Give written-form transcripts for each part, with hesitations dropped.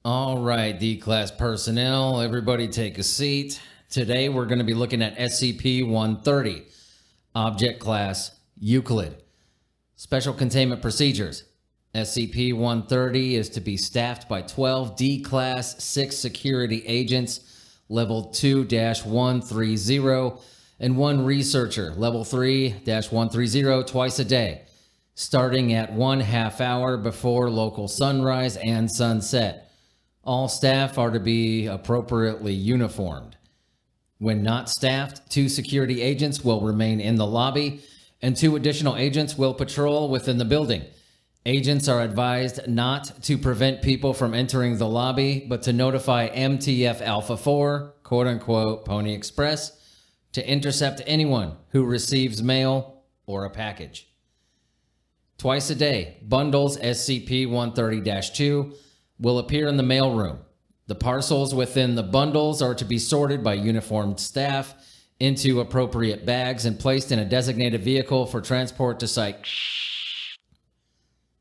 All right, D-Class personnel, everybody take a seat. Today we're going to be looking at SCP-130, Object Class Euclid. Special Containment Procedures. SCP-130 is to be staffed by 12 D-Class 6 security agents, Level 2-130, and 1 researcher, Level 3-130, twice a day, starting at 1/2 hour before local sunrise and sunset. All staff are to be appropriately uniformed. When not staffed, 2 security agents will remain in the lobby, and 2 additional agents will patrol within the building. Agents are advised not to prevent people from entering the lobby, but to notify MTF Alpha 4, quote-unquote Pony Express, to intercept anyone who receives mail or a package. Twice a day, bundles SCP-130-2 will appear in the mailroom. The parcels within the bundles are to be sorted by uniformed staff into appropriate bags and placed in a designated vehicle for transport to site.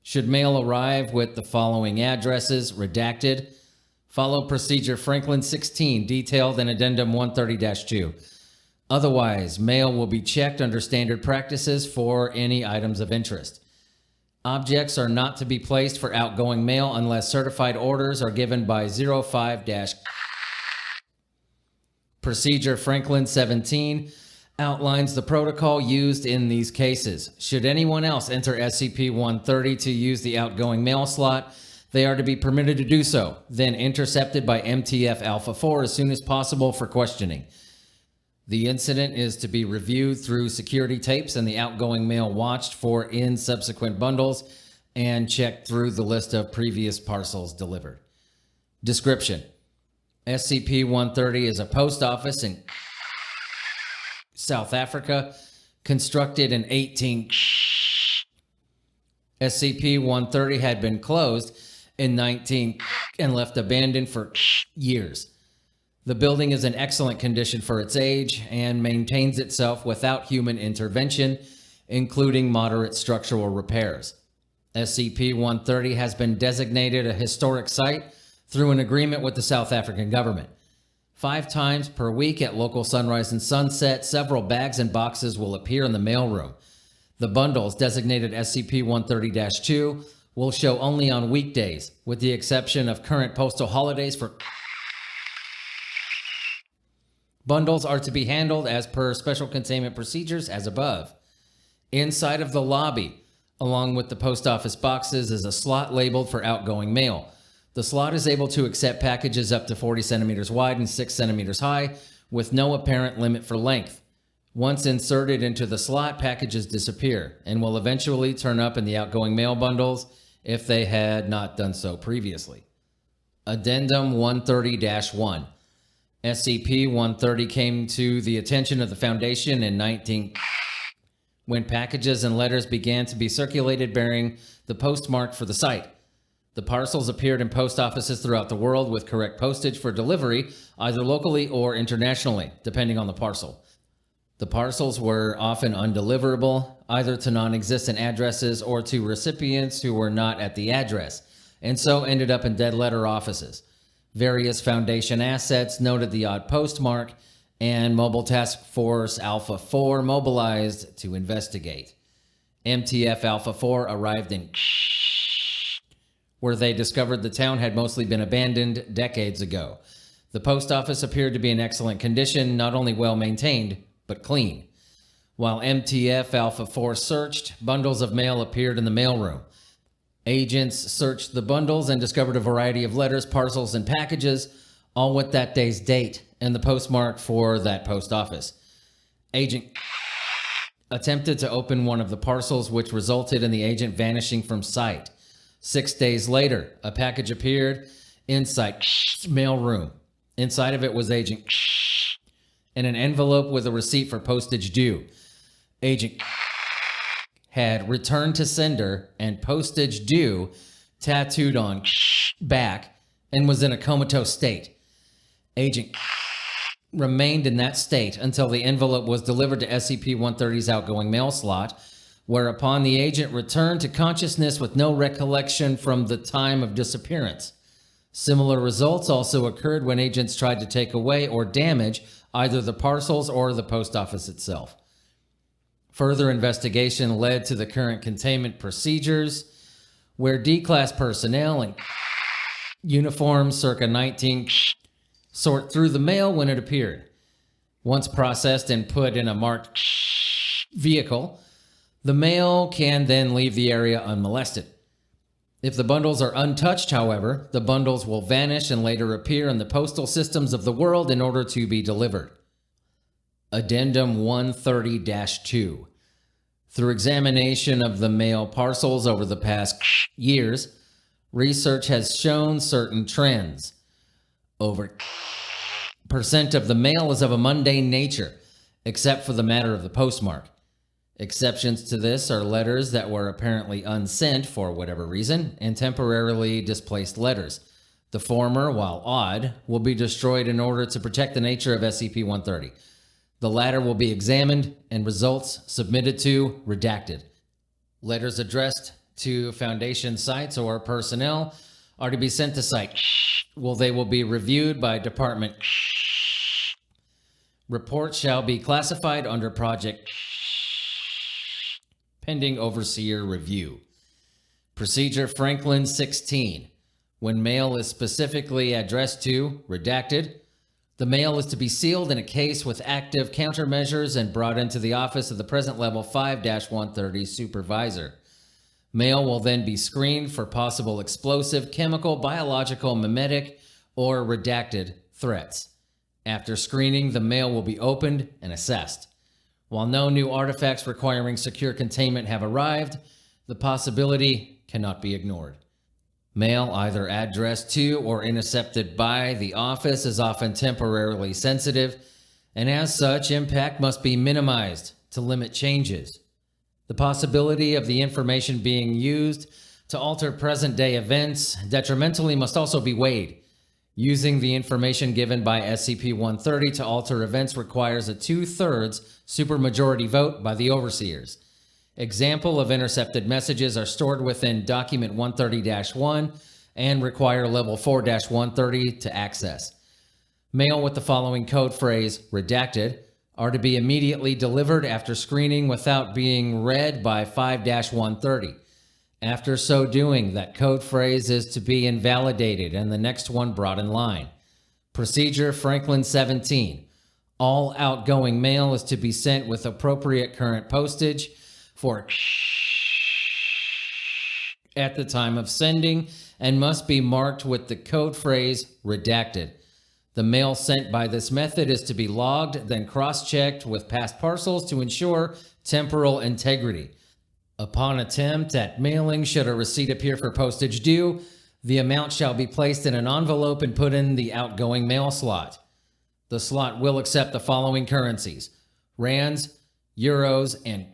Should mail arrive with the following addresses, redacted, follow procedure Franklin 16, detailed in Addendum 130-2. Otherwise, mail will be checked under standard practices for any items of interest. Objects are not to be placed for outgoing mail unless certified orders are given by 05- Procedure Franklin 17 outlines the protocol used in these cases. Should anyone else enter SCP-130 to use the outgoing mail slot, they are to be permitted to do so, then intercepted by MTF Alpha 4 as soon as possible for questioning. The incident is to be reviewed through security tapes and the outgoing mail watched for in subsequent bundles and checked through the list of previous parcels delivered. Description: SCP-130 is a post office in South Africa, constructed in 18. SCP-130 had been closed in 19 and left abandoned for years. The building is in excellent condition for its age and maintains itself without human intervention, including moderate structural repairs. SCP-130 has been designated a historic site through an agreement with the South African government. 5 times per week at local sunrise and sunset, several bags and boxes will appear in the mailroom. The bundles designated SCP-130-2 will show only on weekdays, with the exception of current postal holidays for bundles are to be handled as per special containment procedures as above. Inside of the lobby, along with the post office boxes, is a slot labeled for outgoing mail. The slot is able to accept packages up to 40 centimeters wide and 6 centimeters high, with no apparent limit for length. Once inserted into the slot, packages disappear and will eventually turn up in the outgoing mail bundles if they had not done so previously. Addendum 130-1. SCP-130 came to the attention of the Foundation in 19 when packages and letters began to be circulated bearing the postmark for the site. The parcels appeared in post offices throughout the world with correct postage for delivery, either locally or internationally, depending on the parcel. The parcels were often undeliverable, either to non-existent addresses or to recipients who were not at the address, and so ended up in dead letter offices. Various Foundation assets noted the odd postmark, and Mobile Task Force Alpha 4 mobilized to investigate. MTF Alpha 4 arrived in where they discovered the town had mostly been abandoned decades ago. The post office appeared to be in excellent condition, not only well maintained, but clean. While MTF Alpha 4 searched, bundles of mail appeared in the mailroom. Agents searched the bundles and discovered a variety of letters, parcels, and packages, all with that day's date and the postmark for that post office. Agent attempted to open one of the parcels, which resulted in the agent vanishing from sight. 6 days later, a package appeared inside mailroom. Inside of it was Agent and an envelope with a receipt for postage due. Agent had returned to sender and postage due tattooed on back and was in a comatose state. Agent remained in that state until the envelope was delivered to SCP-130's outgoing mail slot, whereupon the agent returned to consciousness with no recollection from the time of disappearance. Similar results also occurred when agents tried to take away or damage either the parcels or the post office itself. Further investigation led to the current containment procedures, where D-class personnel in uniforms circa 19 sort through the mail when it appeared. Once processed and put in a marked vehicle, the mail can then leave the area unmolested. If the bundles are untouched, however, the bundles will vanish and later appear in the postal systems of the world in order to be delivered. Addendum 130-2. Through examination of the mail parcels over the past years, research has shown certain trends. Over % of the mail is of a mundane nature, except for the matter of the postmark. Exceptions to this are letters that were apparently unsent for whatever reason, and temporarily displaced letters. The former, while odd, will be destroyed in order to protect the nature of SCP-130. The latter will be examined and results submitted to redacted. Letters addressed to Foundation sites or personnel are to be sent to site. They will be reviewed by Department. Reports shall be classified under Project pending Overseer review. Procedure Franklin 16. When mail is specifically addressed to redacted, the mail is to be sealed in a case with active countermeasures and brought into the office of the present level 5-130 supervisor. Mail will then be screened for possible explosive, chemical, biological, mimetic, or redacted threats. After screening, the mail will be opened and assessed. While no new artifacts requiring secure containment have arrived, the possibility cannot be ignored. Mail either addressed to or intercepted by the office is often temporarily sensitive, and as such, impact must be minimized to limit changes. The possibility of the information being used to alter present-day events detrimentally must also be weighed. Using the information given by SCP-130 to alter events requires a 2/3 supermajority vote by the overseers. Example of intercepted messages are stored within Document 130-1 and require Level 4-130 to access. Mail with the following code phrase, redacted, are to be immediately delivered after screening without being read by 5-130. After so doing, that code phrase is to be invalidated and the next one brought in line. Procedure Franklin 17. All outgoing mail is to be sent with appropriate current postage for at the time of sending and must be marked with the code phrase redacted. The mail sent by this method is to be logged, then cross-checked with past parcels to ensure temporal integrity. Upon attempt at mailing, should a receipt appear for postage due, the amount shall be placed in an envelope and put in the outgoing mail slot. The slot will accept the following currencies: rands, euros, and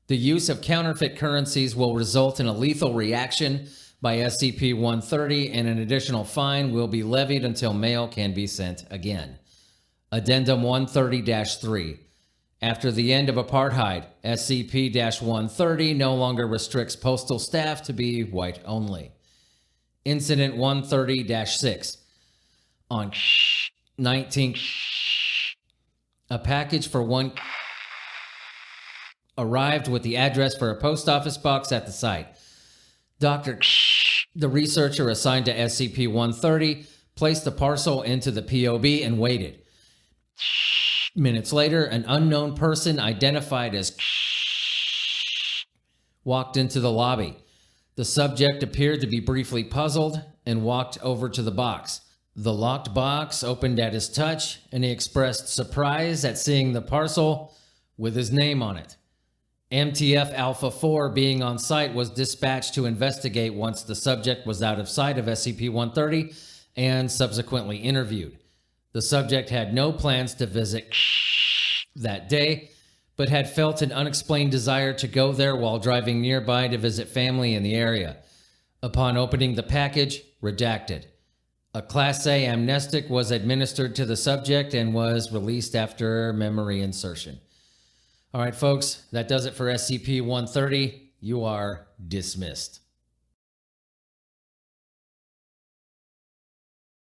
the use of counterfeit currencies will result in a lethal reaction by SCP-130, and an additional fine will be levied until mail can be sent again. Addendum 130-3. After the end of apartheid, SCP-130 no longer restricts postal staff to be white only. Incident 130-6. On 19, a package for one arrived with the address for a post office box at the site. Dr. the researcher assigned to SCP-130, placed the parcel into the POB and waited. Minutes later, an unknown person identified as walked into the lobby. The subject appeared to be briefly puzzled and walked over to the box. The locked box opened at his touch, and he expressed surprise at seeing the parcel with his name on it. MTF Alpha 4, being on site, was dispatched to investigate once the subject was out of sight of SCP-130 and subsequently interviewed. The subject had no plans to visit that day, but had felt an unexplained desire to go there while driving nearby to visit family in the area. Upon opening the package, redacted. A Class A amnestic was administered to the subject and was released after memory insertion. All right, folks, that does it for SCP-130. You are dismissed.